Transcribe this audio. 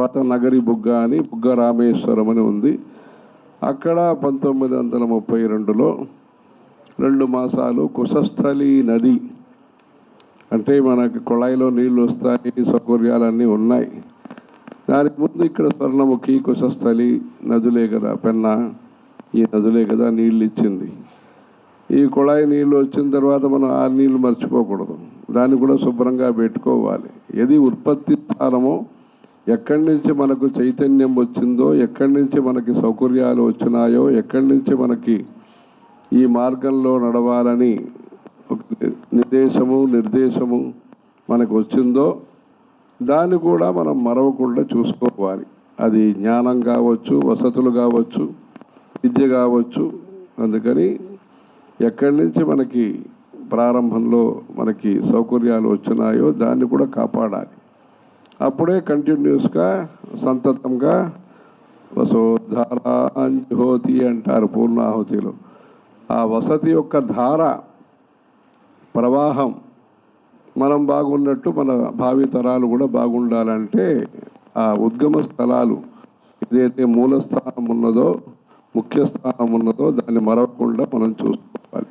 తర్వాత నగరి బుగ్గ అని బుగ్గ రామేశ్వరం అని ఉంది. అక్కడ 1932లో 2 మాసాలు కుశస్థలి నది, అంటే మనకి కుళాయిలో నీళ్లు వస్తాయి, సౌకర్యాలన్నీ ఉన్నాయి. దానికి ముందు ఇక్కడ స్వర్ణముఖి, కుశస్థలి నదులే కదా, పెన్నా, ఈ నదులే కదా నీళ్ళు ఇచ్చింది. ఈ కుళాయి నీళ్ళు వచ్చిన తర్వాత మనం ఆ నీళ్లు మర్చిపోకూడదు, దాన్ని కూడా శుభ్రంగా పెట్టుకోవాలి. ఏది ఉత్పత్తి స్థానమో, ఎక్కడి నుంచి మనకు చైతన్యం వచ్చిందో, ఎక్కడి నుంచి మనకి సౌకర్యాలు వచ్చినాయో, ఎక్కడి నుంచి మనకి ఈ మార్గంలో నడవాలని ఒక నిర్దేశము మనకు వచ్చిందో దాన్ని కూడా మనం మరవకుండా చూసుకోవాలి. అది జ్ఞానం కావచ్చు, వసతులు కావచ్చు, విద్య కావచ్చు. అందుకని ఎక్కడి నుంచి మనకి ప్రారంభంలో మనకి సౌకర్యాలు వచ్చినాయో దాన్ని కూడా కాపాడాలి. అప్పుడే కంటిన్యూస్గా సంతతంగా వసోద్ధారాంజోతి అంటారు పూర్ణాహుతిలో. ఆ వసతి యొక్క ధార ప్రవాహం మనం బాగున్నట్టు మన భావి తరాలు కూడా బాగుండాలంటే ఆ ఉద్గమ స్థలాలు ఏదైతే మూల స్థానం ఉన్నదో, ముఖ్య స్థానం ఉన్నదో దాన్ని మరవకుండా మనం చూసుకోవాలి.